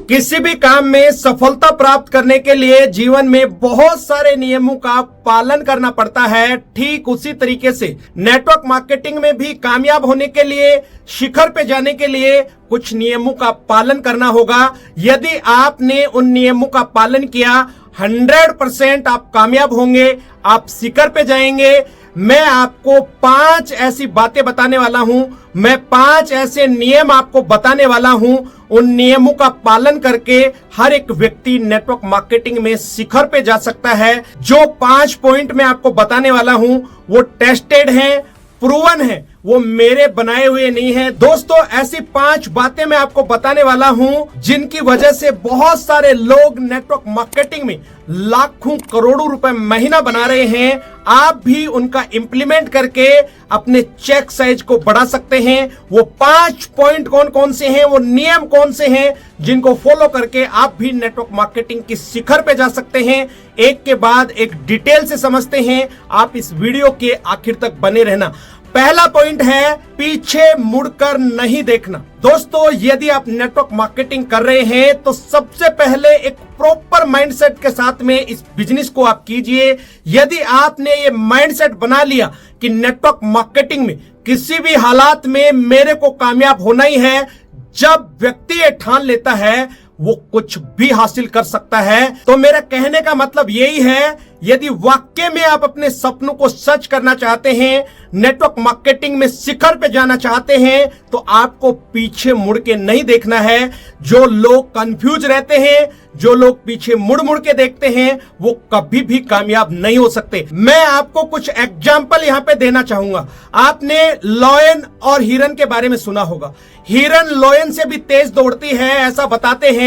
किसी भी काम में सफलता प्राप्त करने के लिए जीवन में बहुत सारे नियमों का पालन करना पड़ता है। ठीक उसी तरीके से नेटवर्क मार्केटिंग में भी कामयाब होने के लिए, शिखर पे जाने के लिए कुछ नियमों का पालन करना होगा। यदि आपने उन नियमों का पालन किया, 100% आप कामयाब होंगे, आप शिखर पे जाएंगे। मैं आपको 5 ऐसी बातें बताने वाला हूं, मैं 5 ऐसे नियम आपको बताने वाला हूं। उन नियमों का पालन करके हर एक व्यक्ति नेटवर्क मार्केटिंग में शिखर पे जा सकता है। जो 5 पॉइंट मैं आपको बताने वाला हूं वो टेस्टेड हैं, प्रूवन है, वो मेरे बनाए हुए नहीं है। दोस्तों, ऐसी 5 बातें मैं आपको बताने वाला हूं जिनकी वजह से बहुत सारे लोग नेटवर्क मार्केटिंग में लाखों करोड़ों रुपए महीना बना रहे हैं। आप भी उनका इंप्लीमेंट करके अपने चेक साइज को बढ़ा सकते हैं। वो 5 पॉइंट कौन कौन से हैं, वो नियम कौन से हैं जिनको फॉलो करके आप भी नेटवर्क मार्केटिंग की शिखर पे जा सकते हैं। एक के बाद एक डिटेल से समझते हैं। आप इस वीडियो के आखिर तक बने रहना। पहला पॉइंट है पीछे मुड़कर नहीं देखना। दोस्तों, यदि आप नेटवर्क मार्केटिंग कर रहे हैं तो सबसे पहले एक प्रॉपर माइंडसेट के साथ में इस बिजनेस को आप कीजिए। यदि आपने ये माइंडसेट बना लिया कि नेटवर्क मार्केटिंग में किसी भी हालात में मेरे को कामयाब होना ही है, जब व्यक्ति ये ठान लेता है वो कुछ भी हासिल कर सकता है। तो मेरा कहने का मतलब यही है, यदि वाकई में आप अपने सपनों को सच करना चाहते हैं, नेटवर्क मार्केटिंग में शिखर पे जाना चाहते हैं, तो आपको पीछे मुड़ के नहीं देखना है। जो लोग कंफ्यूज रहते हैं, जो लोग पीछे मुड़ मुड़ के देखते हैं, वो कभी भी कामयाब नहीं हो सकते। मैं आपको कुछ एग्जाम्पल यहां पे देना चाहूंगा। आपने लॉयन और हिरन के बारे में सुना होगा। हिरन लॉयन से भी तेज दौड़ती है, ऐसा बताते हैं।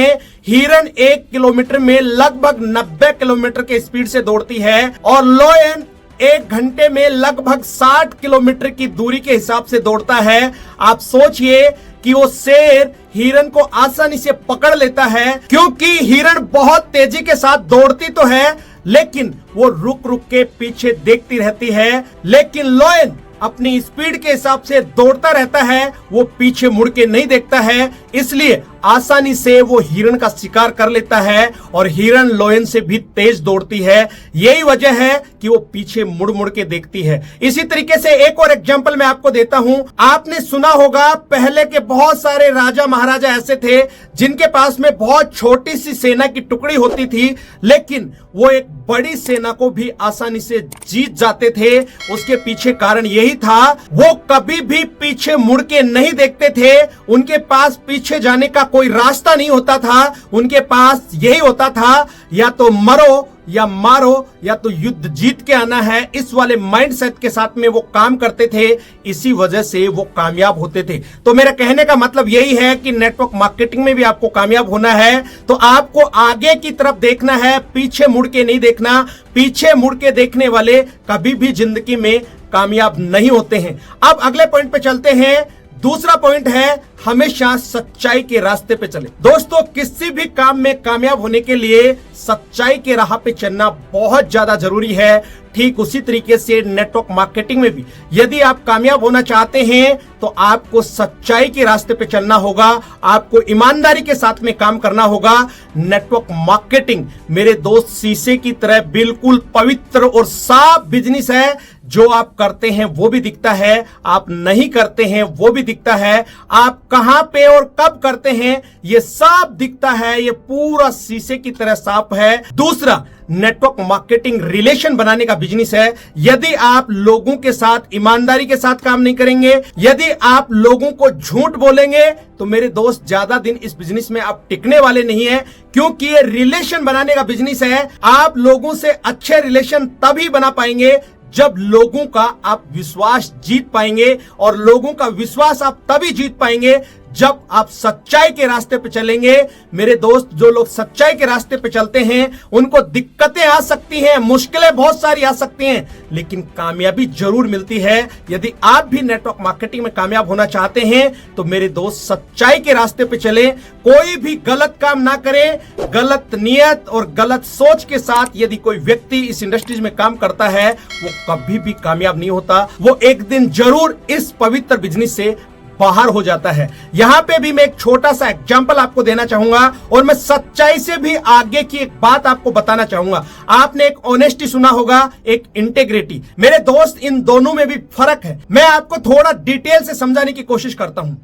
हिरन 1 किलोमीटर में लगभग 90 किलोमीटर के स्पीड से दौड़ती है और लॉयन 1 घंटे में लगभग 60 किलोमीटर की दूरी के हिसाब से दौड़ता है। आप सोचिए कि वो शेर हिरन को आसानी से पकड़ लेता है, क्योंकि हिरन बहुत तेजी के साथ दौड़ती तो है लेकिन वो रुक रुक के पीछे देखती रहती है। लेकिन लॉयन अपनी स्पीड के हिसाब से दौड़ता रहता है, वो पीछे मुड़ के नहीं देखता है, इसलिए आसानी से वो हिरन का शिकार कर लेता है और हिरन लॉयन से भी तेज दौड़ती है। यही वजह है कि वो पीछे मुड़ मुड़ के देखती है। इसी तरीके से एक और एग्जांपल मैं आपको देता हूं। आपने सुना होगा पहले के बहुत सारे राजा महाराजा ऐसे थे जिनके पास में बहुत छोटी सी सेना की टुकड़ी होती थी, लेकिन वो एक बड़ी सेना को भी आसानी से जीत जाते थे। उसके पीछे कारण यही था, वो कभी भी पीछे मुड़ के नहीं देखते थे। उनके पास पीछे जाने का कोई रास्ता नहीं होता था। उनके पास यही होता था, या तो मरो या मारो, या तो युद्ध जीत के आना है। इस वाले माइंडसेट के साथ में वो काम करते थे, इसी वजह से वो कामयाब होते थे। तो मेरा कहने का मतलब यही है कि नेटवर्क मार्केटिंग में भी आपको कामयाब होना है तो आपको आगे की तरफ देखना है, पीछे मुड़ के नहीं देखना। पीछे मुड़ के देखने वाले कभी भी जिंदगी में कामयाब नहीं होते हैं। अब अगले पॉइंट पे चलते हैं। दूसरा पॉइंट है हमेशा सच्चाई के रास्ते पे चले। दोस्तों, किसी भी काम में कामयाब होने के लिए सच्चाई के राह पे चलना बहुत ज्यादा जरूरी है। ठीक उसी तरीके से नेटवर्क मार्केटिंग में भी यदि आप कामयाब होना चाहते हैं तो आपको सच्चाई के रास्ते पे चलना होगा, आपको ईमानदारी के साथ में काम करना होगा। नेटवर्क मार्केटिंग मेरे दोस्त शीशे की तरह बिल्कुल पवित्र और साफ बिजनेस है। जो आप करते हैं वो भी दिखता है, आप नहीं करते हैं वो भी दिखता है, आप कहां पे और कब करते हैं ये साफ दिखता है। ये पूरा शीशे की तरह साफ है। दूसरा, नेटवर्क मार्केटिंग रिलेशन बनाने का बिजनेस है। यदि आप लोगों के साथ ईमानदारी के साथ काम नहीं करेंगे, यदि आप लोगों को झूठ बोलेंगे, तो मेरे दोस्त ज्यादा दिन इस बिजनेस में आप टिकने वाले नहीं है, क्योंकि ये रिलेशन बनाने का बिजनेस है। आप लोगों से अच्छे रिलेशन तभी बना पाएंगे जब लोगों का आप विश्वास जीत पाएंगे, और लोगों का विश्वास आप तभी जीत पाएंगे जब आप सच्चाई के रास्ते पे चलेंगे। मेरे दोस्त, जो लोग सच्चाई के रास्ते पे चलते हैं उनको दिक्कतें आ सकती हैं, मुश्किलें बहुत सारी आ सकती हैं, लेकिन कामयाबी जरूर मिलती है। यदि आप भी नेटवर्क मार्केटिंग में कामयाब होना चाहते हैं तो मेरे दोस्त सच्चाई के रास्ते पे चलें। कोई भी गलत काम ना करें। गलत नियत और गलत सोच के साथ यदि कोई व्यक्ति इस इंडस्ट्रीज में काम करता है वो कभी भी कामयाब नहीं होता। वो एक दिन जरूर इस पवित्र बिजनेस से बाहर हो जाता है। यहां पे भी मैं एक छोटा सा एग्जांपल आपको देना चाहूंगा और मैं सच्चाई से भी आगे की एक बात आपको बताना चाहूंगा। आपने एक ऑनेस्टी सुना होगा, एक इंटेग्रिटी। मेरे दोस्त, इन दोनों में भी फर्क है। मैं आपको थोड़ा डिटेल से समझाने की कोशिश करता हूं।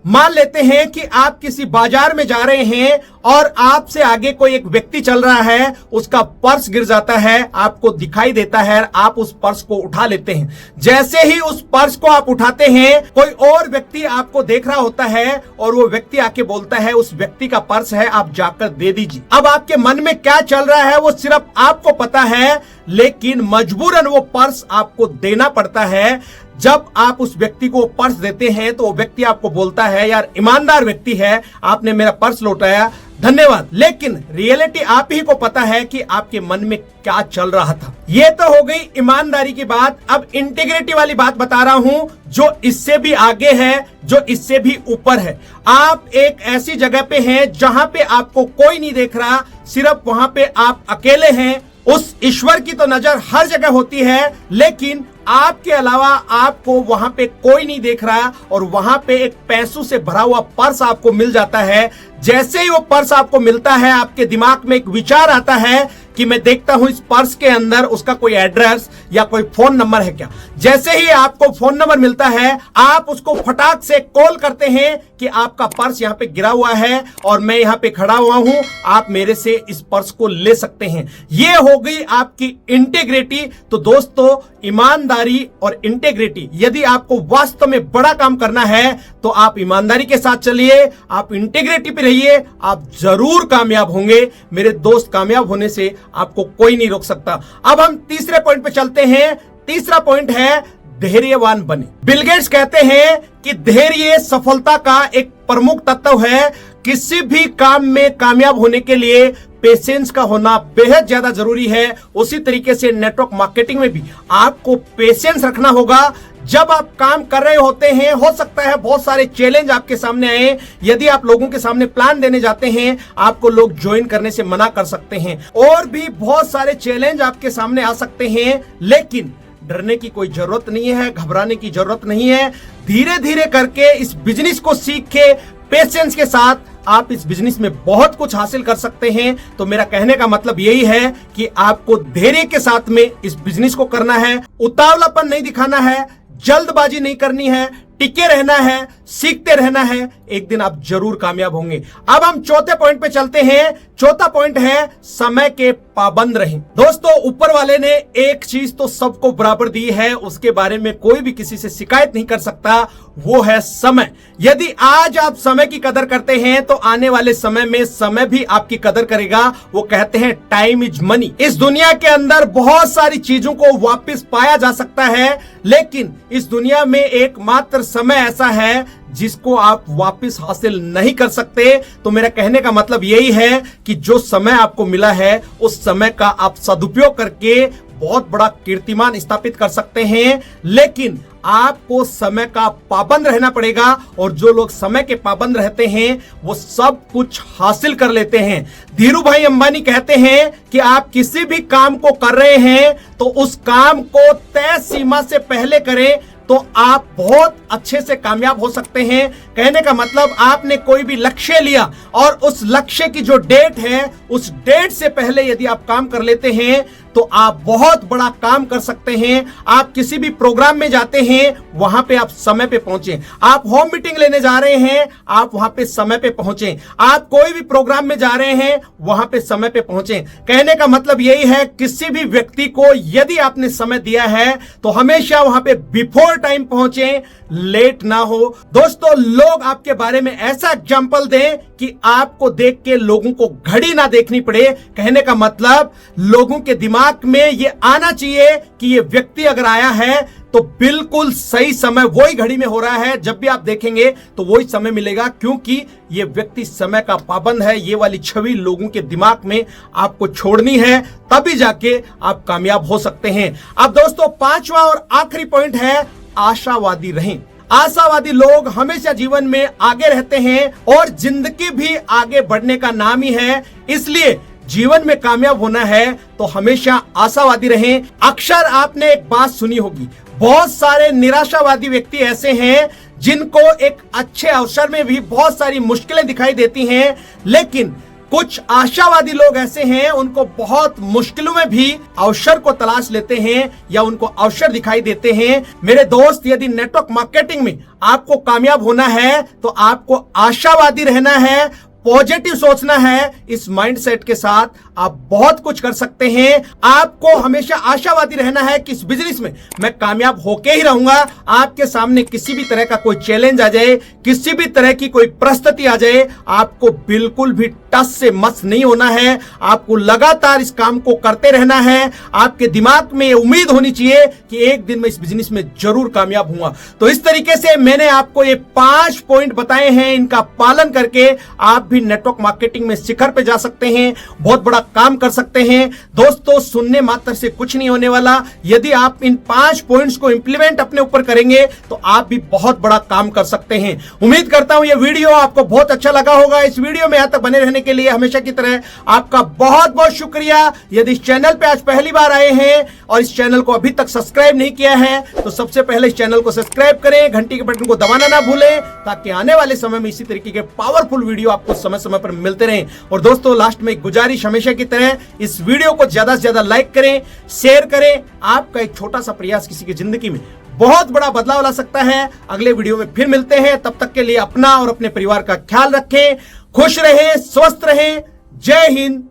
मान लेते हैं कि आप किसी बाजार में जा रहे हैं और आपसे आगे कोई एक व्यक्ति चल रहा है, उसका पर्स गिर जाता है, आपको दिखाई देता है, आप उस पर्स को उठा लेते हैं। जैसे ही उस पर्स को आप उठाते हैं, कोई और व्यक्ति आपको देख रहा होता है और वो व्यक्ति आके बोलता है उस व्यक्ति का पर्स है, आप जाकर दे दीजिए। अब आपके मन में क्या चल रहा है वो सिर्फ आपको पता है, लेकिन मजबूरन वो पर्स आपको देना पड़ता है। जब आप उस व्यक्ति को पर्स देते हैं तो वो व्यक्ति आपको बोलता है, यार ईमानदार व्यक्ति है, आपने मेरा पर्स लौटाया, धन्यवाद। लेकिन रियलिटी आप ही को पता है कि आपके मन में क्या चल रहा था। ये तो हो गई ईमानदारी की बात। अब इंटीग्रिटी वाली बात बता रहा हूं, जो इससे भी आगे है, जो इससे भी ऊपर है। आप एक ऐसी जगह पे हैं जहां पे आपको कोई नहीं देख रहा, सिर्फ वहां पे आप अकेले हैं। उस ईश्वर की तो नजर हर जगह होती है, लेकिन आपके अलावा आपको वहां पे कोई नहीं देख रहा और वहां पे एक पैसों से भरा हुआ पर्स आपको मिल जाता है। जैसे ही वो पर्स आपको मिलता है, आपके दिमाग में एक विचार आता है कि मैं देखता हूं इस पर्स के अंदर उसका कोई एड्रेस या कोई फोन नंबर है क्या। जैसे ही आपको फोन नंबर मिलता है, आप उसको फटाक से कॉल करते हैं कि आपका पर्स यहां पे गिरा हुआ है और मैं यहां पे खड़ा हुआ हूं, आप मेरे से इस पर्स को ले सकते हैं। ये हो गई आपकी इंटीग्रिटी। तो दोस्तों, ईमानदारी और इंटीग्रिटी, यदि आपको वास्तव में बड़ा काम करना है तो आप ईमानदारी के साथ चलिए, आप इंटीग्रिटी पे रहिए, आप जरूर कामयाब होंगे। मेरे दोस्त, कामयाब होने से आपको कोई नहीं रोक सकता। अब हम तीसरे पॉइंट पे चलते हैं। तीसरा पॉइंट है धैर्यवान बने। बिल गेट्स कहते हैं कि धैर्य सफलता का एक प्रमुख तत्व है। किसी भी काम में कामयाब होने के लिए पेशेंस का होना बेहद ज्यादा जरूरी है। उसी तरीके से नेटवर्क मार्केटिंग में भी आपको पेशेंस रखना होगा। जब आप काम कर रहे होते हैं, हो सकता है बहुत सारे चैलेंज आपके सामने आए। यदि आप लोगों के सामने प्लान देने जाते हैं, आपको लोग ज्वाइन करने से मना कर सकते हैं और भी बहुत सारे चैलेंज आपके सामने आ सकते हैं। लेकिन डरने की कोई जरूरत नहीं है, घबराने की जरूरत नहीं है। धीरे धीरे करके इस बिजनेस को सीख के, पेशेंस के साथ आप इस बिजनेस में बहुत कुछ हासिल कर सकते हैं। तो मेरा कहने का मतलब यही है कि आपको धैर्य के साथ में इस बिजनेस को करना है। उतावलापन नहीं दिखाना है, जल्दबाजी नहीं करनी है, टिके रहना है, सीखते रहना है। एक दिन आप जरूर कामयाब होंगे। अब हम चौथे पॉइंट पे चलते हैं। चौथा पॉइंट है समय के पाबंद रहें। दोस्तों, ऊपर वाले ने एक चीज तो सबको बराबर दी है, उसके बारे में कोई भी किसी से शिकायत नहीं कर सकता, वो है समय। यदि आज आप समय की कदर करते हैं तो आने वाले समय में समय भी आपकी कदर करेगा। वो कहते हैं टाइम इज मनी। इस दुनिया के अंदर बहुत सारी चीजों को वापस पाया जा सकता है, लेकिन इस दुनिया में एकमात्र समय ऐसा है जिसको आप वापस हासिल नहीं कर सकते। तो मेरा कहने का मतलब यही है कि जो समय आपको मिला है, उस समय का आप सदुपयोग करके बहुत बड़ा कीर्तिमान स्थापित कर सकते हैं। लेकिन आपको समय का पाबंद रहना पड़ेगा, और जो लोग समय के पाबंद रहते हैं वो सब कुछ हासिल कर लेते हैं। धीरू भाई अंबानी कहते हैं कि आप किसी भी काम को कर रहे हैं तो उस काम को तय सीमा से पहले करें, तो आप बहुत अच्छे से कामयाब हो सकते हैं। कहने का मतलब, आपने कोई भी लक्ष्य लिया और उस लक्ष्य की जो डेट है, उस डेट से पहले यदि आप काम कर लेते हैं तो आप बहुत बड़ा काम कर सकते हैं। आप किसी भी प्रोग्राम में जाते हैं, वहां पे आप समय पे पहुंचे। आप होम मीटिंग लेने जा रहे हैं, आप वहां पे समय पे पहुंचे। आप कोई भी प्रोग्राम में जा रहे हैं, वहां पे समय पे पहुंचे। कहने का मतलब यही है, किसी भी व्यक्ति को यदि आपने समय दिया है तो हमेशा वहां पे बिफोर टाइम पहुंचे, लेट ना हो। दोस्तों, लोग आपके बारे में ऐसा एग्जाम्पल दें कि आपको देख के लोगों को घड़ी ना देखनी पड़े। कहने का मतलब, लोगों के दिमाग में ये आना चाहिए कि ये व्यक्ति अगर आया है तो बिल्कुल सही समय वही घड़ी में हो रहा है। जब भी आप देखेंगे तो वही समय मिलेगा, क्योंकि ये व्यक्ति समय का पाबंद है। ये वाली छवि लोगों के दिमाग में आपको छोड़नी है, तभी जाके आप कामयाब हो सकते हैं। अब दोस्तों, पांचवा और आखिरी पॉइंट है, आशावादी रहें। आशावादी लोग हमेशा जीवन में आगे रहते हैं और जिंदगी भी आगे बढ़ने का नाम ही है। इसलिए जीवन में कामयाब होना है तो हमेशा आशावादी रहें। अक्सर आपने एक बात सुनी होगी, बहुत सारे निराशावादी व्यक्ति ऐसे हैं जिनको एक अच्छे अवसर में भी बहुत सारी मुश्किलें दिखाई देती हैं, लेकिन कुछ आशावादी लोग ऐसे हैं उनको बहुत मुश्किलों में भी अवसर को तलाश लेते हैं या उनको अवसर दिखाई देते हैं। मेरे दोस्त, यदि नेटवर्क मार्केटिंग में आपको कामयाब होना है तो आपको आशावादी रहना है, पॉजिटिव सोचना है। इस माइंडसेट के साथ आप बहुत कुछ कर सकते हैं। आपको हमेशा आशावादी रहना है कि इस बिजनेस में मैं कामयाब होके ही रहूंगा। आपके सामने किसी भी तरह का कोई चैलेंज आ जाए, किसी भी तरह की कोई परिस्थिति आ जाए, आपको बिल्कुल भी टस से मस नहीं होना है। आपको लगातार इस काम को करते रहना है। आपके दिमाग में उम्मीद होनी चाहिए कि एक दिन मैं इस बिजनेस में जरूर कामयाब हूंगा। तो इस तरीके से मैंने आपको ये 5 पॉइंट बताए हैं, इनका पालन करके आप भी नेटवर्क मार्केटिंग में शिखर पे जा सकते हैं, बहुत बड़ा काम कर सकते हैं। दोस्तों, सुनने मात्र से कुछ नहीं होने वाला। यदि आप इन 5 पॉइंट्स को इंप्लीमेंट अपने ऊपर करेंगे तो आप भी बहुत बड़ा काम कर सकते हैं। उम्मीद करता हूं यह वीडियो आपको बहुत अच्छा लगा होगा। इस वीडियो में यहां तक बने रहने के लिए हमेशा की तरह आपका बहुत बहुत शुक्रिया। यदि इस चैनल पे आज पहली बार आए हैं और इस चैनल को अभी तक सब्सक्राइब नहीं किया है तो सबसे पहले इस चैनल को सब्सक्राइब करें, घंटी के बटन को दबाना ना भूलें, ताकि आने वाले समय में इसी तरीके के पावरफुल वीडियो आपको समय समय पर मिलते रहें। और दोस्तों, लास्ट में एक गुजारिश हमेशा की तरह, इस वीडियो को ज्यादा से ज्यादा लाइक करें, शेयर करें। आपका एक छोटा सा प्रयास किसी की जिंदगी में बहुत बड़ा बदलाव ला सकता है। अगले वीडियो में फिर मिलते हैं, तब तक के लिए अपना और अपने परिवार का ख्याल रखें, खुश रहें, स्वस्थ रहें। जय हिंद,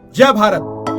जय भारत।